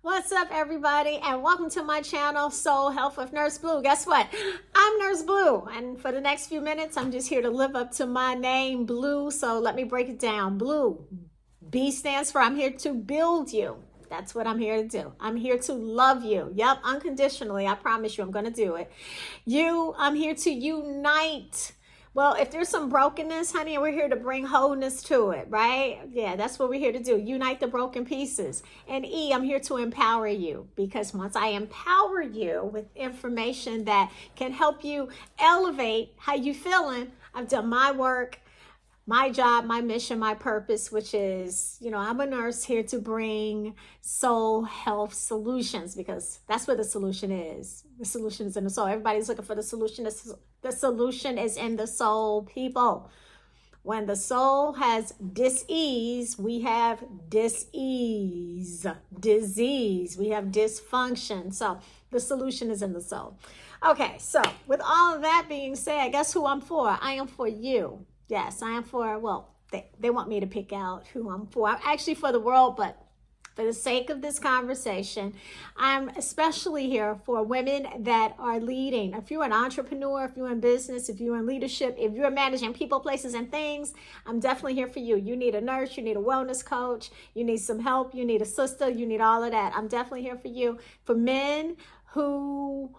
What's up, everybody, and welcome to my channel, Soul Health with Nurse Blue. Guess what? I'm Nurse Blue, and for the next few minutes, I'm just here to live up to my name, Blue. So let me break it down. Blue. B stands for I'm here to build you. That's what I'm here to do. I'm here to love you. Yep, unconditionally. I promise you, I'm going to do it. I'm here to unite. Well, if there's some brokenness, honey, we're here to bring wholeness to it, right? Yeah, that's what we're here to do. Unite the broken pieces. And E, I'm here to empower you, because once I empower you with information that can help you elevate how you feeling, I've done my work, my job, my mission, my purpose, which is, I'm a nurse here to bring soul health solutions, because that's what the solution is. The solution is in the soul. Everybody's looking for the solution. The solution is in the soul, people. When the soul has dis-ease, we have dis-ease, disease, we have dysfunction. So the solution is in the soul. Okay, so with all of that being said, guess who I'm for? I am for you. Yes, I am for, well, they want me to pick out who I'm for. I'm actually for the world, but for the sake of this conversation, I'm especially here for women that are leading. If you're an entrepreneur, if you're in business, if you're in leadership, if you're managing people, places, and things, I'm definitely here for you. You need a nurse, you need a wellness coach, you need some help, you need a sister, you need all of that. I'm definitely here for you. For men who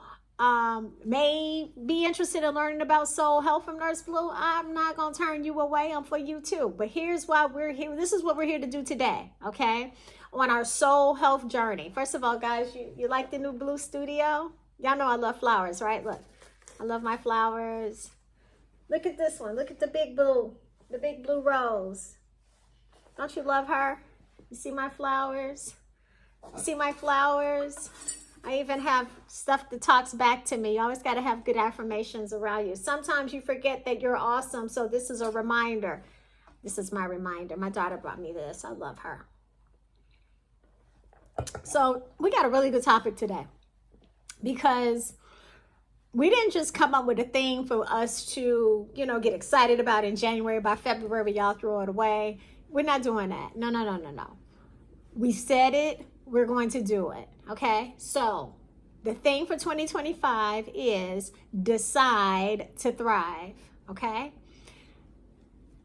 may be interested in learning about soul health from Nurse Blue, I'm not going to turn you away. I'm for you too. But here's why we're here. This is what we're here to do today, okay? On our soul health journey. First of all, guys, you like the new Blue Studio? Y'all know I love flowers, right? Look, I love my flowers. Look at this one. Look at the big blue rose. Don't you love her? You see my flowers? You see my flowers? I even have stuff that talks back to me. You always got to have good affirmations around you. Sometimes you forget that you're awesome, so this is a reminder. This is my reminder. My daughter brought me this. I love her. So we got a really good topic today, because we didn't just come up with a thing for us to, get excited about in January. By February, y'all throw it away. We're not doing that. No. We said it. We're going to do it. Okay. So the thing for 2025 is decide to thrive. Okay.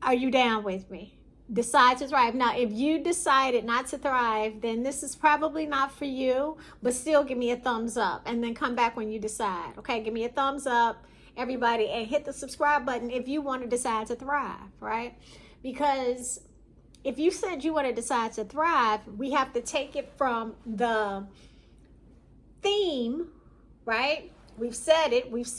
Are you down with me? Decide to thrive. Now, if you decided not to thrive, then this is probably not for you, but still give me a thumbs up and then come back when you decide. Okay, give me a thumbs up, everybody, and hit the subscribe button if you want to decide to thrive, right? Because if you said you want to decide to thrive, we have to take it from the theme, right? We've said it, we've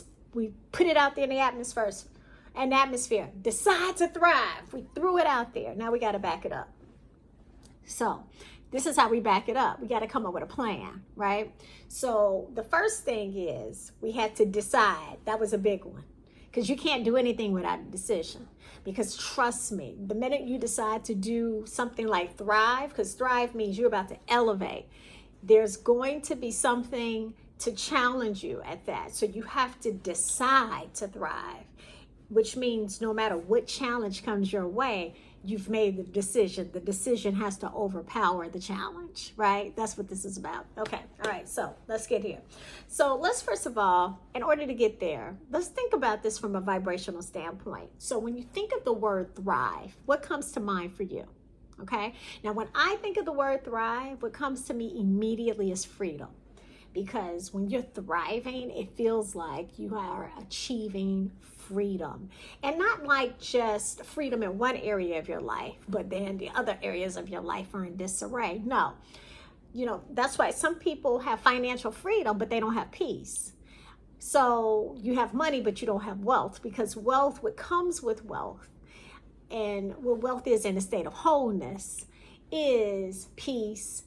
put it out there in the atmosphere. Decide to thrive. We threw it out there. Now we got to back it up. So this is how we back it up. We got to come up with a plan, right? So the first thing is we had to decide. That was a big one, because you can't do anything without a decision. Because trust me, the minute you decide to do something like thrive, because thrive means you're about to elevate, there's going to be something to challenge you at that. So you have to decide to thrive, which means no matter what challenge comes your way, you've made the decision. The decision has to overpower the challenge, right? That's what this is about. Okay, all right, so let's get here. So let's first of all, in order to get there, let's think about this from a vibrational standpoint. So when you think of the word thrive, what comes to mind for you? Okay, now when I think of the word thrive, what comes to me immediately is freedom. Because when you're thriving, it feels like you are achieving freedom. And not like just freedom in one area of your life, but then the other areas of your life are in disarray. No. That's why some people have financial freedom, but they don't have peace. So you have money, but you don't have wealth, because wealth, what comes with wealth, and what wealth is in a state of wholeness, is peace,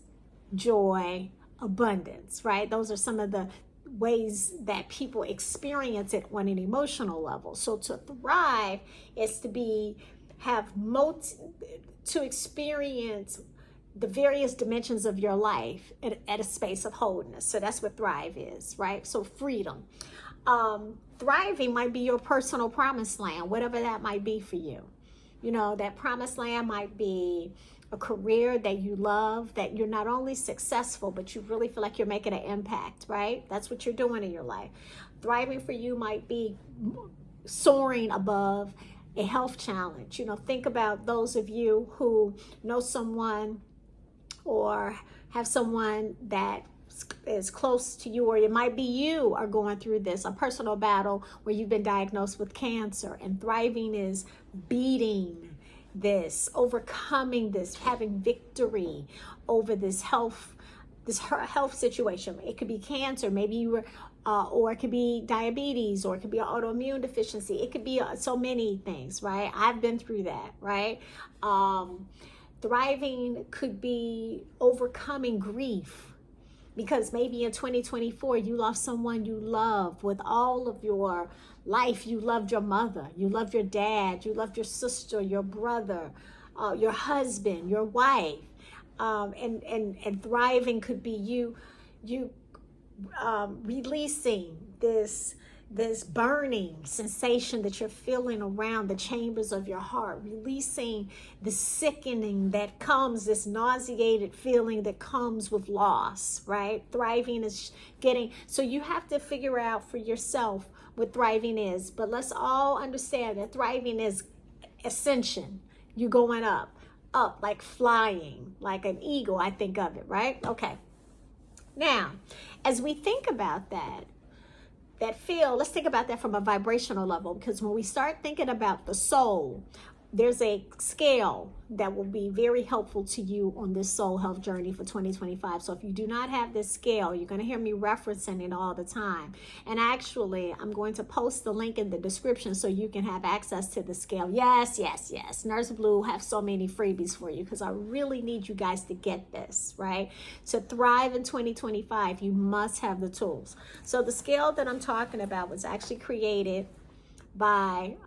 joy, abundance, right? Those are some of the ways that people experience it on an emotional level. So to thrive is to experience the various dimensions of your life at a space of wholeness. So that's what thrive is, right? So freedom. Thriving might be your personal promised land, whatever that might be for you. That promised land might be a career that you love, that you're not only successful, but you really feel like you're making an impact, right? That's what you're doing in your life. Thriving for you might be soaring above a health challenge. Think about those of you who know someone or have someone that is close to you, or it might be you are going through this, a personal battle where you've been diagnosed with cancer, and thriving is beating this, overcoming this, having victory over this health situation. It could be cancer, maybe you were or it could be diabetes, or it could be an autoimmune deficiency. It could be so many things, right? I've been through that, right? Thriving could be overcoming grief, because maybe in 2024 you lost someone you love with all of your life. You loved your mother, you loved your dad, you loved your sister, your brother, your husband, your wife. And thriving could be you releasing this burning sensation that you're feeling around the chambers of your heart, releasing the sickening that comes, this nauseated feeling that comes with loss, right? Thriving is so you have to figure out for yourself what thriving is. But let's all understand that thriving is ascension. You're going up like flying, like an eagle, I think of it, right? Okay. Now, as we think about that let's think about that from a vibrational level, because when we start thinking about the soul, there's a scale that will be very helpful to you on this soul health journey for 2025. So if you do not have this scale, you're going to hear me referencing it all the time. And actually, I'm going to post the link in the description so you can have access to the scale. Yes. Nurse Blue have so many freebies for you, because I really need you guys to get this, right? To thrive in 2025, you must have the tools. So the scale that I'm talking about was actually created by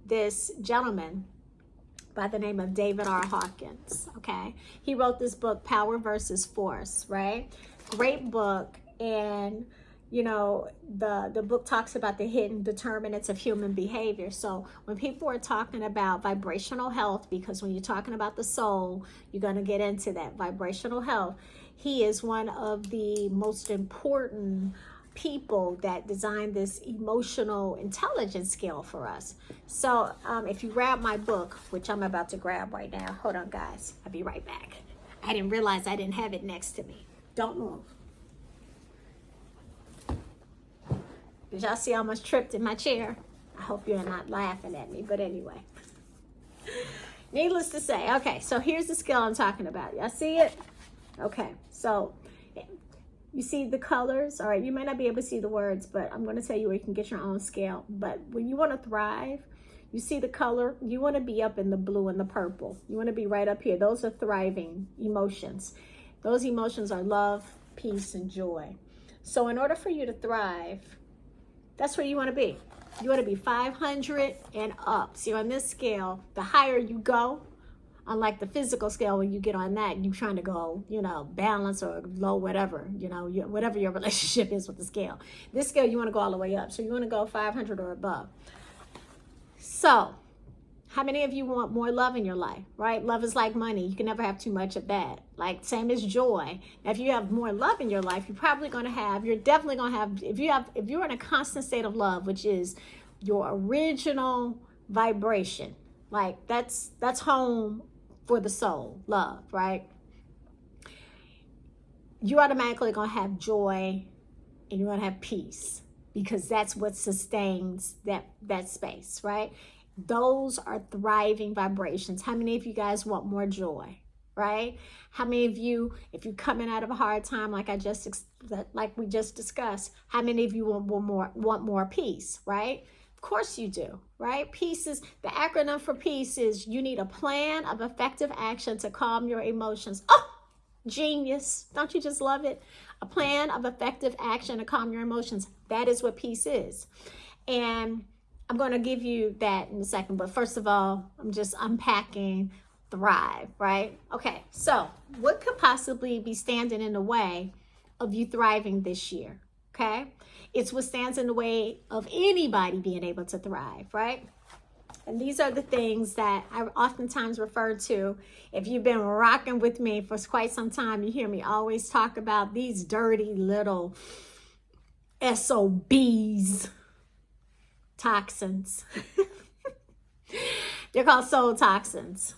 this gentleman by the name of David R. Hawkins. Okay, he wrote this book, Power versus Force, right? Great book. And the book talks about the hidden determinants of human behavior. So when people are talking about vibrational health, because when you're talking about the soul, you're going to get into that vibrational health. He is one of the most important people that designed this emotional intelligence scale for us. So if you grab my book, which I'm about to grab right now, hold on guys, I'll be right back. I didn't realize I didn't have it next to me. Don't move. Did y'all see I almost tripped in my chair? I hope you're not laughing at me, but anyway. Needless to say, okay, so here's the scale I'm talking about. Y'all see it? Okay, so you see the colors. All right, you may not be able to see the words, but I'm going to tell you where you can get your own scale. But when you want to thrive, you see the color, you want to be up in the blue and the purple. You want to be right up here. Those are thriving emotions. Those emotions are love, peace, and joy. So in order for you to thrive, that's where you want to be. You want to be 500 and up. See, on this scale, the higher you go, unlike the physical scale, when you get on that, you're trying to go, balance or low, whatever, whatever your relationship is with the scale. This scale, you want to go all the way up. So you want to go 500 or above. So how many of you want more love in your life, right? Love is like money. You can never have too much of that. Like same as joy. Now, if you have more love in your life, you're definitely going to have, if you're in a constant state of love, which is your original vibration, like that's home for the soul, love, right? You automatically going to have joy and you're going to have peace, because that's what sustains that space, right? Those are thriving vibrations. How many of you guys want more joy, right? How many of you, if you're coming out of a hard time, like we just discussed, how many of you want more peace, right? Of course you do, right? Peace is, the acronym for peace is, you need a plan of effective action to calm your emotions. Oh, genius. Don't you just love it? A plan of effective action to calm your emotions. That is what peace is. And I'm going to give you that in a second. But first of all, I'm just unpacking thrive, right? Okay, so what could possibly be standing in the way of you thriving this year? Okay, it's what stands in the way of anybody being able to thrive, right? And these are the things that I oftentimes refer to. If you've been rocking with me for quite some time, you hear me always talk about these dirty little SOBs, toxins. They're called soul toxins.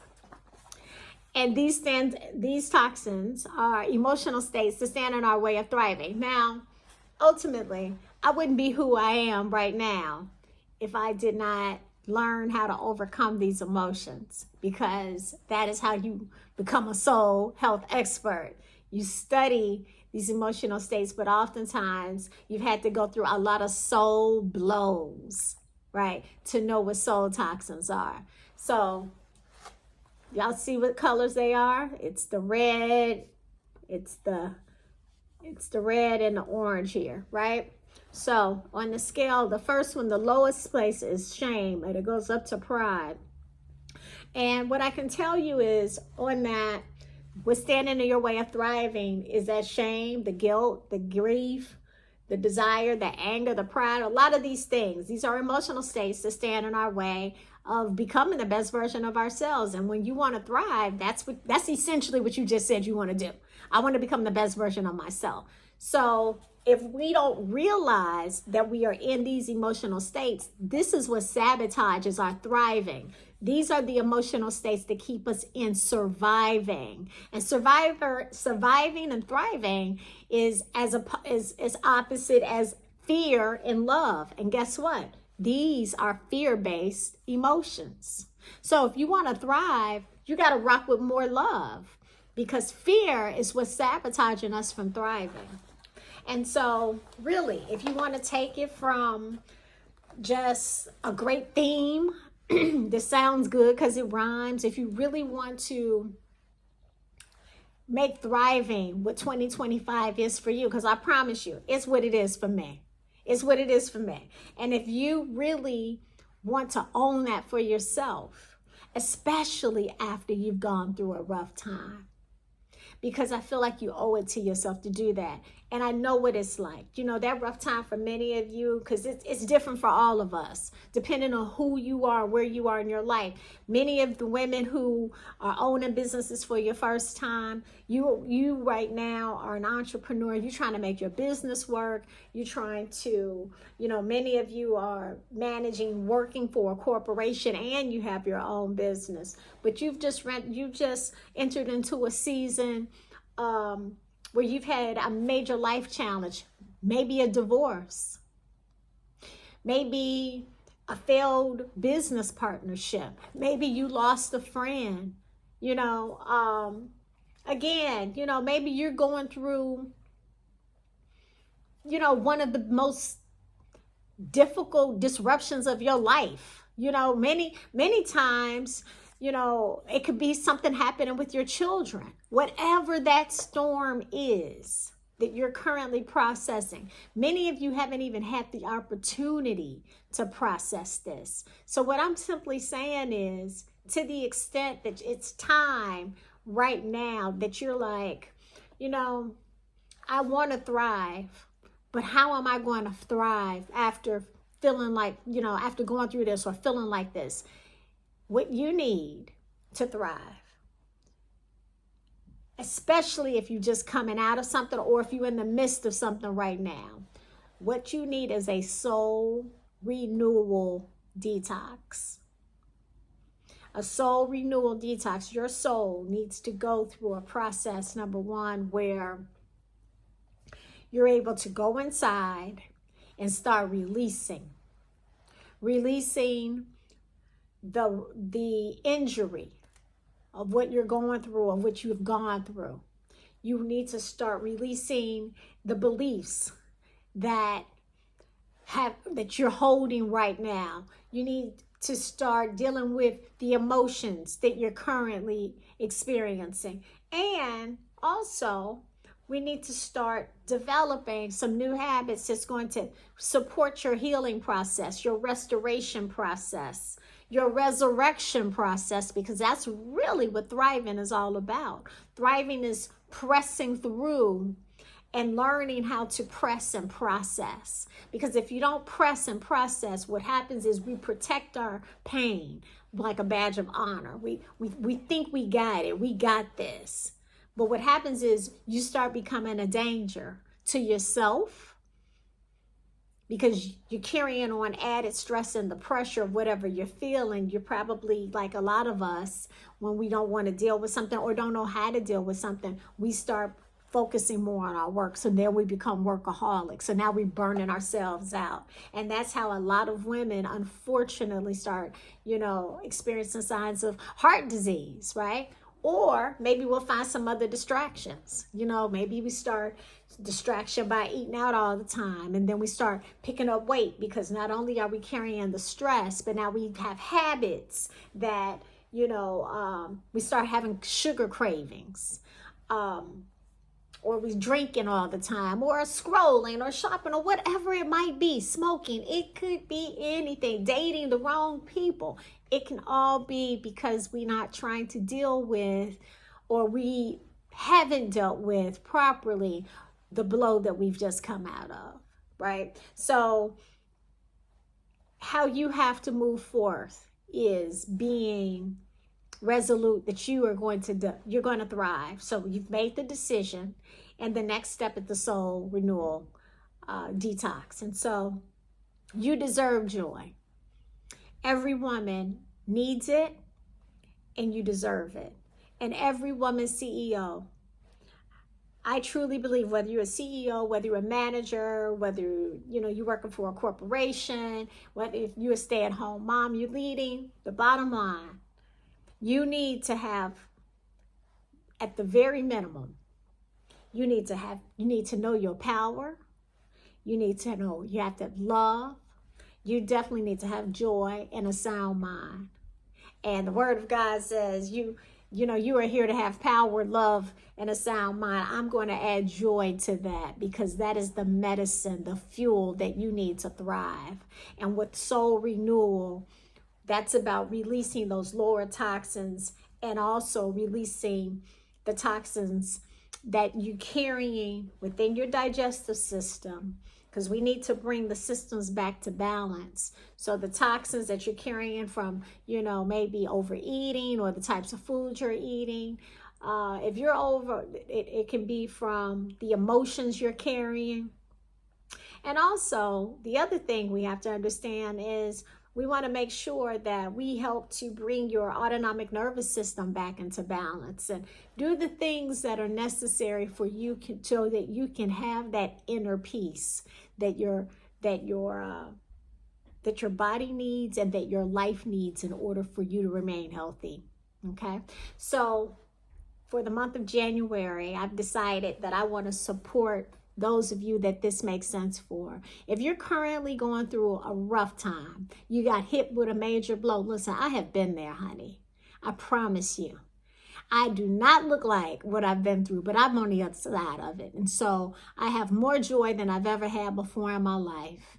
And these toxins are emotional states that stand in our way of thriving. Now, ultimately, I wouldn't be who I am right now if I did not learn how to overcome these emotions, because that is how you become a soul health expert. You study these emotional states, but oftentimes you've had to go through a lot of soul blows, right, to know what soul toxins are. So y'all see what colors they are? It's the red, it's the red and the orange here, right? So on the scale, the first one, the lowest place is shame, and it goes up to pride. And what I can tell you is on that, what's standing in your way of thriving is that shame, the guilt, the grief, the desire, the anger, the pride, a lot of these things. These are emotional states that stand in our way of becoming the best version of ourselves. And when you want to thrive, that's essentially what you just said you want to do. I want to become the best version of myself. So if we don't realize that we are in these emotional states, this is what sabotages our thriving. These are the emotional states that keep us in surviving. And surviving and thriving is opposite as fear and love. And guess what? These are fear-based emotions. So if you want to thrive, you got to rock with more love, because fear is what's sabotaging us from thriving. And so really, if you want to take it from just a great theme that sounds good because it rhymes, if you really want to make thriving what 2025 is for you, because I promise you, it's what it is for me. It's what it is for me. And if you really want to own that for yourself, especially after you've gone through a rough time, because I feel like you owe it to yourself to do that. And I know what it's like. You know, that rough time for many of you, because it's different for all of us, depending on who you are, where you are in your life. Many of the women who are owning businesses for your first time, you right now are an entrepreneur. You're trying to make your business work. You're trying to, many of you are working for a corporation, and you have your own business. But you've just entered into a season where you've had a major life challenge, maybe a divorce, maybe a failed business partnership, maybe you lost a friend, maybe you're going through, one of the most difficult disruptions of your life. Many times, it could be something happening with your children. Whatever that storm is that you're currently processing, many of you haven't even had the opportunity to process this. So what I'm simply saying is, to the extent that it's time right now that you're like, I want to thrive, but how am I going to thrive after feeling like, after going through this or feeling like this? What you need to thrive, especially if you're just coming out of something or if you're in the midst of something right now, what you need is a soul renewal detox. A soul renewal detox. Your soul needs to go through a process, number one, where you're able to go inside and start releasing the injury of what you're going through, of what you've gone through. You need to start releasing the beliefs that you're holding right now. You need to start dealing with the emotions that you're currently experiencing. And also, we need to start developing some new habits that's going to support your healing process, your restoration process, your resurrection process, because that's really what thriving is all about. Thriving is pressing through and learning how to press and process. Because if you don't press and process, what happens is we protect our pain like a badge of honor. We think we got it. We got this. But what happens is you start becoming a danger to yourself because you're carrying on added stress and the pressure of whatever you're feeling. You're probably like a lot of us, when we don't want to deal with something or don't know how to deal with something, we start focusing more on our work. So then we become workaholics. So now we're burning ourselves out. And that's how a lot of women, unfortunately, start, experiencing signs of heart disease, right? Or maybe we'll find some other distractions. Maybe we start distraction by eating out all the time. And then we start picking up weight because not only are we carrying the stress, but now we have habits that, we start having sugar cravings. Or we drinking all the time, or scrolling, or shopping, or whatever it might be, smoking. It could be anything, dating the wrong people. It can all be because we're not trying to deal with, or we haven't dealt with properly, the blow that we've just come out of, right? So how you have to move forth is being resolute that you're going to thrive. So you've made the decision, and the next step is the soul renewal detox. And so you deserve joy. Every woman needs it, and you deserve it. And every woman CEO, I truly believe, whether you're a CEO, whether you're a manager, whether you're working for a corporation, whether if you're a stay-at-home mom, you're leading, the bottom line, you need to have, at the very minimum, you need to know your power. You need to know you have to have love. You definitely need to have joy and a sound mind. And the Word of God says you are here to have power, love, and a sound mind. I'm going to add joy to that because that is the medicine, the fuel that you need to thrive. And with soul renewal, that's about releasing those lower toxins and also releasing the toxins that you're carrying within your digestive system, because we need to bring the systems back to balance. So the toxins that you're carrying from, maybe overeating or the types of food you're eating, if you're over, it can be from the emotions you're carrying. And also, the other thing we have to understand is we want to make sure that we help to bring your autonomic nervous system back into balance and do the things that are necessary for you so that you can have that inner peace that your body needs and that your life needs in order for you to remain healthy. Okay, so for the month of January, I've decided that I want to support those of you that this makes sense for. If you're currently going through a rough time, you got hit with a major blow. Listen, I have been there, honey. I promise you. I do not look like what I've been through, but I'm on the other side of it. And so I have more joy than I've ever had before in my life.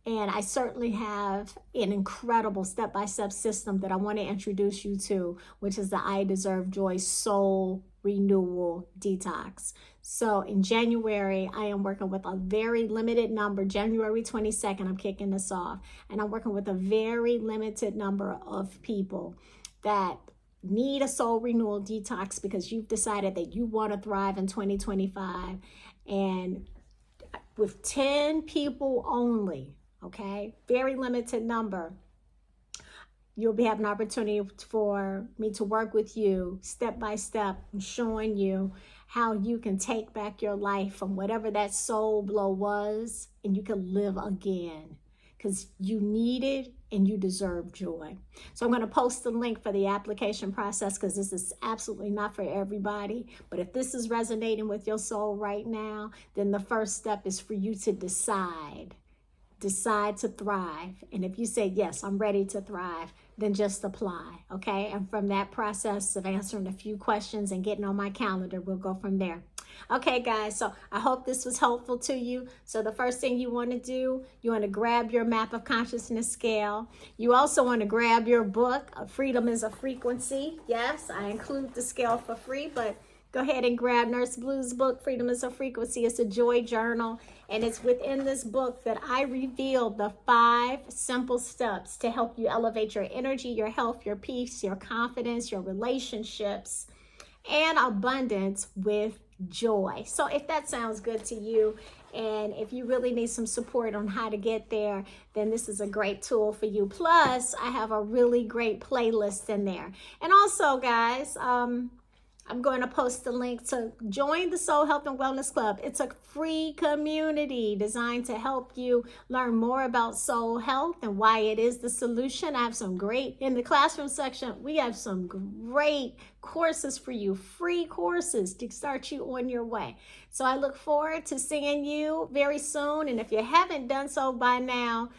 And I certainly have an incredible step-by-step system that I want to introduce you to, which is the I Deserve Joy Soul Renewal Detox. So in January, I am working with a very limited number. January 22nd, I'm kicking this off. And I'm working with a very limited number of people that need a soul renewal detox because you've decided that you want to thrive in 2025. And with 10 people only, okay, very limited number, you'll have an opportunity for me to work with you step by step, showing you how you can take back your life from whatever that soul blow was, and you can live again because you need it and you deserve joy. So I'm going to post the link for the application process because this is absolutely not for everybody. But if this is resonating with your soul right now, then the first step is for you to decide to thrive. And if you say, yes, I'm ready to thrive, then just apply, okay? And from that process of answering a few questions and getting on my calendar, we'll go from there. Okay, guys, so I hope this was helpful to you. So the first thing you want to do, you want to grab your map of consciousness scale. You also want to grab your book, Freedom is a Frequency. Yes, I include the scale for free, but go ahead and grab Nurse Blue's book, Freedom is a Frequency. It's a joy journal. And it's within this book that I revealed the 5 simple steps to help you elevate your energy, your health, your peace, your confidence, your relationships, and abundance with joy. So if that sounds good to you, and if you really need some support on how to get there, then this is a great tool for you. Plus, I have a really great playlist in there. And also, guys, I'm going to post the link to join the Soul Health and Wellness Club. It's a free community designed to help you learn more about soul health and why it is the solution. I have some great, in the classroom section, we have some great courses for you, free courses to start you on your way. So I look forward to seeing you very soon. And if you haven't done so by now,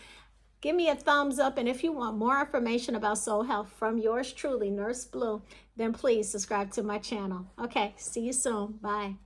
give me a thumbs up. And if you want more information about soul health from yours truly, Nurse Blue, then please subscribe to my channel. Okay, see you soon. Bye.